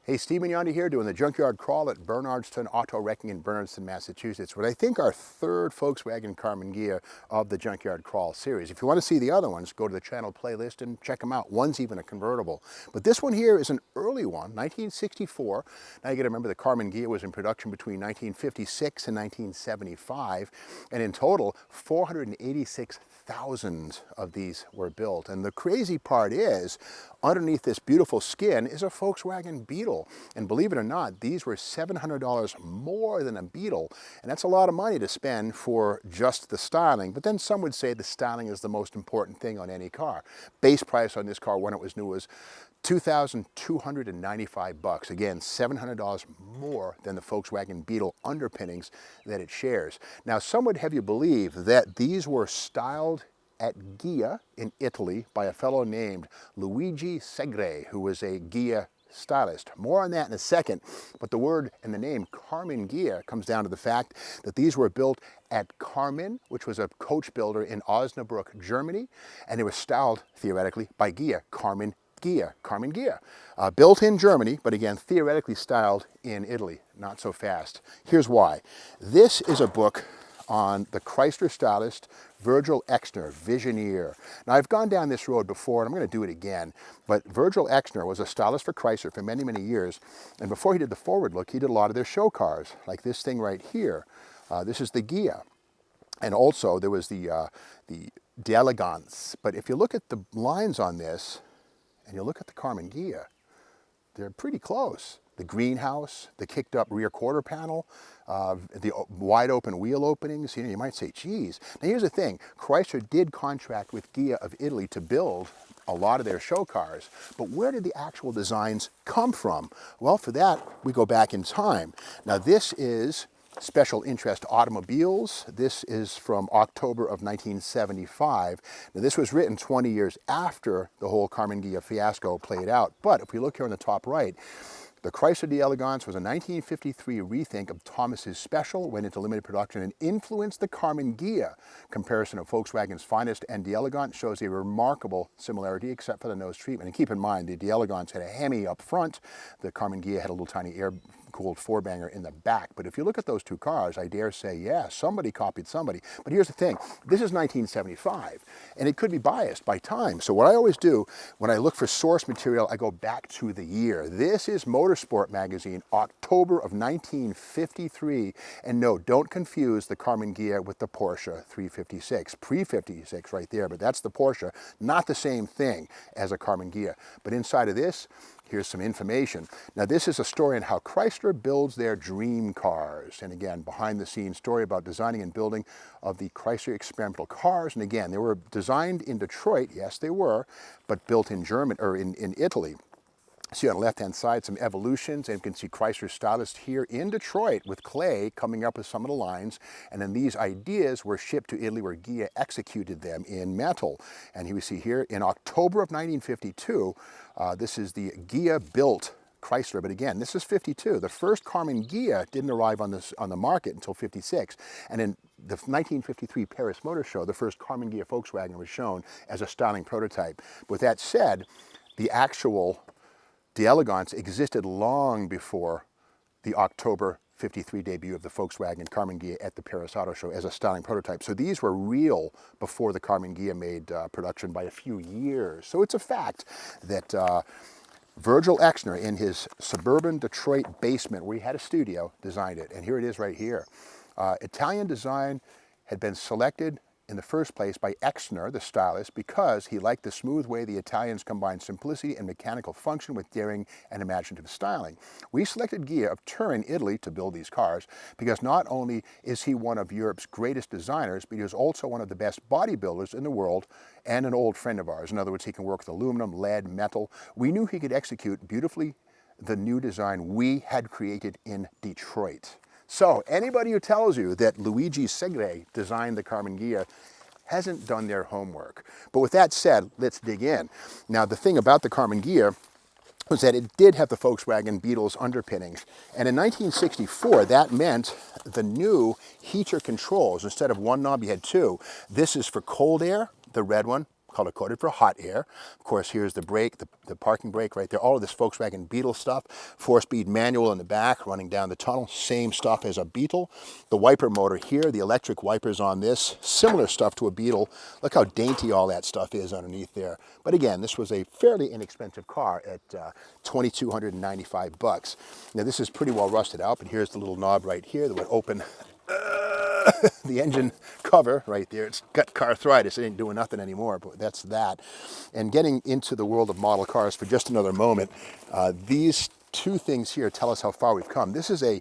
Hey, Stephen Yonda here doing the junkyard crawl at Bernardston Auto Wrecking in Bernardston, Massachusetts, what I think our third Volkswagen Karmann Ghia of the junkyard crawl series. If you want to see the other ones, go to the channel playlist and check them out. One's even a convertible. But this one here is an early one, 1964. Now you got to remember the Karmann Ghia was in production between 1956 and 1975, and in total 486,000 of these were built. And the crazy part is, underneath this beautiful skin is a Volkswagen Beetle. And believe it or not, these were $700 more than a Beetle. And that's a lot of money to spend for just the styling. But then some would say the styling is the most important thing on any car. Base price on this car when it was new was $2,295. Again, $700 more than the Volkswagen Beetle underpinnings that it shares. Now, some would have you believe that these were styled at Ghia in Italy by a fellow named Luigi Segre, who was a Ghia stylist. More on that in a second, but the word and the name Karmann Ghia comes down to the fact that these were built at Karmann, which was a coach builder in Osnabrück, Germany, and they were styled, theoretically, by Ghia, Karmann Ghia, Karmann Ghia. Built in Germany, but again, theoretically styled in Italy. Not so fast. Here's why. This is a book on the Chrysler stylist Virgil Exner, Visioneer. Now, I've gone down this road before, and I'm going to do it again, but Virgil Exner was a stylist for Chrysler for many, many years, and before he did the forward look, he did a lot of their show cars, like this thing right here. This is the Ghia, and also there was the d'Elegance. But if you look at the lines on this, and you look at the Karmann Ghia, they're pretty close. The greenhouse, the kicked up rear quarter panel, the wide open wheel openings. You might say, geez. Now here's the thing, Chrysler did contract with Ghia of Italy to build a lot of their show cars, but where did the actual designs come from? Well, for that, we go back in time. Now this is Special Interest Automobiles. This is from October of 1975. Now this was written 20 years after the whole Karmann Ghia fiasco played out, but if we look here on the top right, the Chrysler d'Elegance was a 1953 rethink of Thomas's Special, went into limited production and influenced the Karmann Ghia. Comparison of Volkswagen's finest and d'Elegance shows a remarkable similarity except for the nose treatment. And keep in mind, the d'Elegance had a Hemi up front, the Karmann Ghia had a little tiny air-cooled four-banger in the back. But if you look at those two cars, I dare say, yeah, somebody copied somebody. But here's the thing, this is 1975, and it could be biased by time. So what I always do, when I look for source material, I go back to the year. This is Motorsport magazine, October of 1953. And no, don't confuse the Karmann Ghia with the Porsche 356. Pre-56 right there, but that's the Porsche. Not the same thing as a Karmann Ghia. But inside of this, here's some information. Now this is a story on how Chrysler builds their dream cars. And again, behind the scenes story about designing and building of the Chrysler experimental cars. And again, they were designed in Detroit, yes they were, but built in Germany or in Italy. See on the left-hand side some evolutions, and you can see Chrysler stylist here in Detroit with clay coming up with some of the lines, and then these ideas were shipped to Italy where Ghia executed them in metal. And here we see here in October of 1952, this is the Ghia built Chrysler, but again, this is 52. The first Karmann Ghia didn't arrive on the market until 56, and in the 1953 Paris Motor Show, the first Karmann Ghia Volkswagen was shown as a styling prototype. With that said, the actual d'Elegance existed long before the October 53 debut of the Volkswagen Karmann Ghia at the Paris Auto Show as a styling prototype. So these were real before the Karmann Ghia made production by a few years. So it's a fact that Virgil Exner, in his suburban Detroit basement where he had a studio, designed it. And here it is right here. Italian design had been selected in the first place by Exner, the stylist, because he liked the smooth way the Italians combined simplicity and mechanical function with daring and imaginative styling. We selected Ghia of Turin, Italy, to build these cars because not only is he one of Europe's greatest designers, but he is also one of the best bodybuilders in the world and an old friend of ours. In other words, he can work with aluminum, lead, metal. We knew he could execute beautifully the new design we had created in Detroit. So anybody who tells you that Luigi Segre designed the Karmann Ghia hasn't done their homework. But with that said, let's dig in. Now the thing about the Karmann Ghia was that it did have the Volkswagen Beetle's underpinnings. And in 1964, that meant the new heater controls. Instead of one knob, you had two. This is for cold air, the red one, color coded for hot air. Of course, here's the brake, the parking brake right there. All of this Volkswagen Beetle stuff. 4-speed manual in the back running down the tunnel. Same stuff as a Beetle. The wiper motor here, the electric wipers on this. Similar stuff to a Beetle. Look how dainty all that stuff is underneath there. But again, this was a fairly inexpensive car at $2,295. Now this is pretty well rusted out, but here's the little knob right here that would open the engine cover right there. It's got car arthritis. It ain't doing nothing anymore, but that's that. And getting into the world of model cars for just another moment, these two things here tell us how far we've come. This is a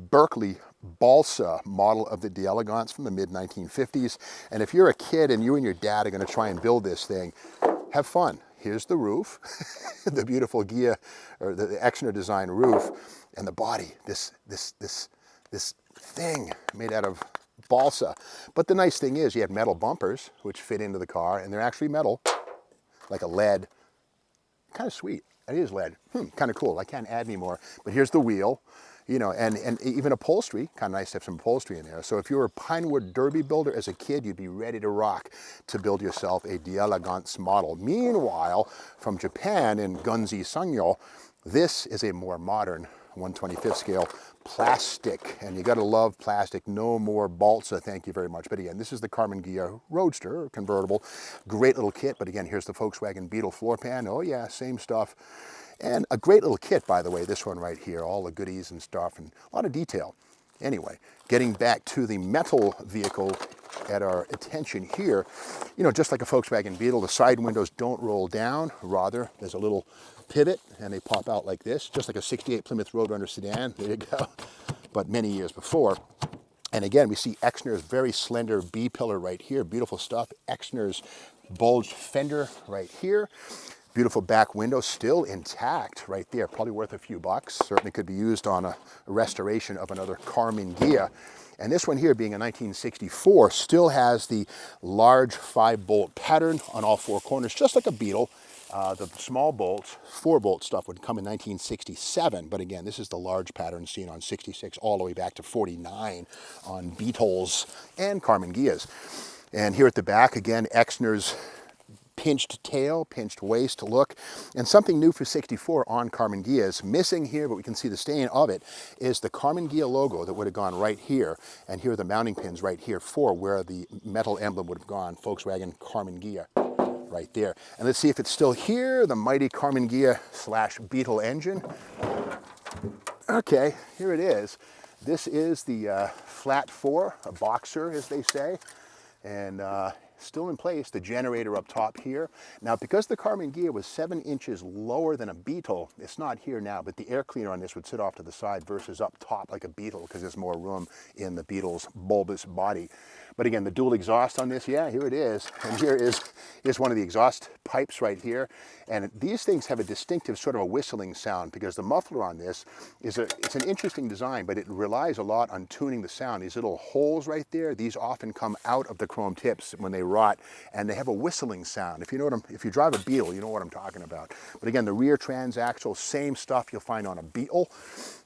Berkeley balsa model of the d'Elegance from the mid-1950s. And if you're a kid and you and your dad are going to try and build this thing, have fun. Here's the roof, the beautiful Ghia, or the Exner design roof, and the body, this thing made out of balsa. But the nice thing is you have metal bumpers which fit into the car, and they're actually metal, like a lead. Kind of sweet. It is lead. Kind of cool. I can't add any more. But here's the wheel, you know, and even upholstery. Kind of nice to have some upholstery in there. So if you were a Pinewood Derby builder as a kid, you'd be ready to rock to build yourself a d'Elegance model. Meanwhile, from Japan in Gunzi Sangyo, this is a more modern 1/25th scale plastic, and you got to love plastic. No more balsa, thank you very much. But again, this is the Karmann Ghia Roadster convertible. Great little kit. But again, here's the Volkswagen Beetle floor pan. Oh yeah, same stuff. And a great little kit, by the way, this one right here. All the goodies and stuff, and a lot of detail. Anyway, getting back to the metal vehicle at our attention here, you know, just like a Volkswagen Beetle, the side windows don't roll down. Rather, there's a little pivot and they pop out like this, just like a 68 Plymouth Roadrunner sedan. There you go. But many years before. And again, we see Exner's very slender B-pillar right here. Beautiful stuff. Exner's bulged fender right here. Beautiful back window, still intact right there. Probably worth a few bucks. Certainly could be used on a restoration of another Karmann Ghia. And this one here, being a 1964, still has the large 5-bolt pattern on all 4 corners, just like a Beetle. The small bolts, 4-bolt stuff, would come in 1967. But again, this is the large pattern seen on 66 all the way back to 49 on Beetles and Karmann Ghias. And here at the back, again, Exner's pinched tail, pinched waist look, and something new for 64 on Karmann Ghias. Missing here, but we can see the stain of it, is the Karmann Ghia logo that would have gone right here, and here are the mounting pins right here for where the metal emblem would have gone, Volkswagen Karmann Ghia, right there. And let's see if it's still here, the mighty Karmann Ghia / Beetle engine. Okay, here it is. This is the flat 4, a boxer as they say, and still in place, the generator up top here. Now, because the Karmann Ghia was 7 inches lower than a Beetle, it's not here now, but the air cleaner on this would sit off to the side versus up top like a Beetle, because there's more room in the Beetle's bulbous body. But again, the dual exhaust on this, yeah, here it is. And here is one of the exhaust pipes right here. And these things have a distinctive sort of a whistling sound, because the muffler on this it's an interesting design, but it relies a lot on tuning the sound. These little holes right there, these often come out of the chrome tips when they rot, and they have a whistling sound. If you know if you drive a Beetle, you know what I'm talking about. But again, the rear transaxle, same stuff you'll find on a Beetle.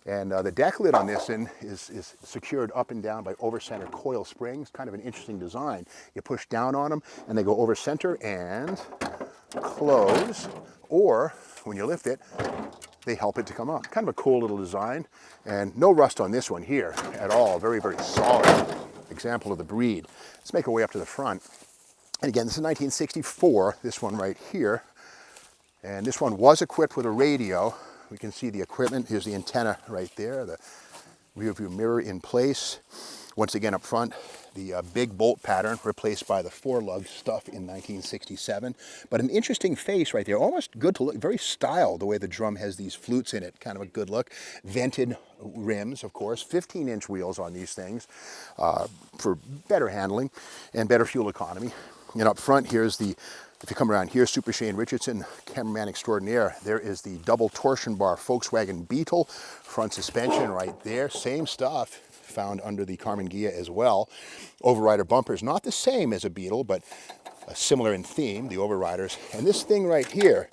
And the deck lid on this is secured up and down by over-center coil springs. Kind of an interesting design. You push down on them and they go over-center and close. Or when you lift it, they help it to come up. Kind of a cool little design. And no rust on this one here at all. Very, very solid example of the breed. Let's make our way up to the front. And again, this is 1964, this one right here. And this one was equipped with a radio. We can see the equipment. Here's the antenna right there, the rear view mirror in place. Once again up front, the big bolt pattern replaced by the 4-lug stuff in 1967. But an interesting face right there, almost good to look, very styled the way the drum has these flutes in it, kind of a good look. Vented rims, of course, 15-inch wheels on these things for better handling and better fuel economy. And up front, here's the, if you come around here, Super Shane Richardson, cameraman extraordinaire, there is the double torsion bar Volkswagen Beetle, front suspension right there, same stuff found under the Karmann Ghia as well. Overrider bumpers, not the same as a Beetle, but similar in theme, the overriders. And this thing right here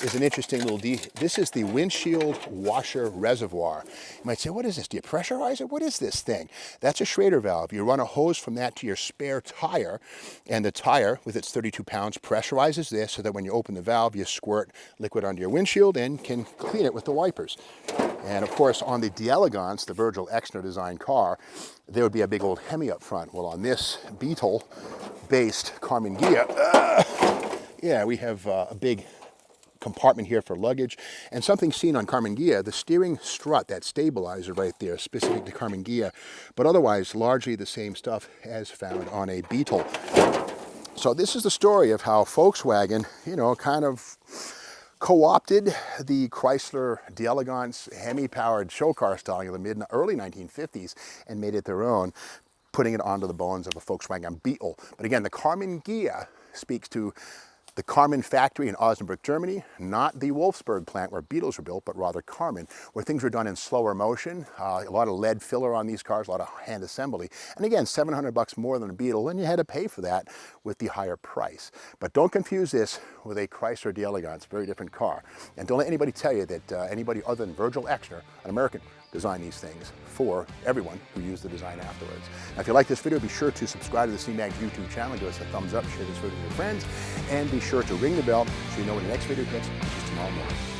is an interesting little this is the windshield washer reservoir. You might say, what is this? Do you pressurize it? What is this thing? That's a Schrader valve. You run a hose from that to your spare tire, and the tire, with its 32 pounds, pressurizes this so that when you open the valve, you squirt liquid onto your windshield and can clean it with the wipers. And of course, on the D'Elegance, the Virgil Exner design car, there would be a big old Hemi up front. Well, on this Beetle-based Karmann Ghia, yeah, we have a big compartment here for luggage, and something seen on Karmann Ghia, the steering strut, that stabilizer right there, specific to Karmann Ghia, but otherwise largely the same stuff as found on a Beetle. So this is the story of how Volkswagen, you know, kind of co-opted the Chrysler D'Elegance Hemi-powered show car styling of the early 1950s and made it their own, putting it onto the bones of a Volkswagen Beetle. But again, the Karmann Ghia speaks to the Karmann factory in Osnabrück, Germany, not the Wolfsburg plant where Beetles were built, but rather Karmann, where things were done in slower motion, a lot of lead filler on these cars, a lot of hand assembly. And again, $700 more than a Beetle, and you had to pay for that with the higher price. But don't confuse this with a Chrysler D'Elegance, very different car. And don't let anybody tell you that anybody other than Virgil Exner, an American, designed these things for everyone who used the design afterwards. Now, if you like this video, be sure to subscribe to the CMAG YouTube channel, give us a thumbs up, share this video with your friends, and be sure to ring the bell so you know when the next video hits, which is tomorrow morning.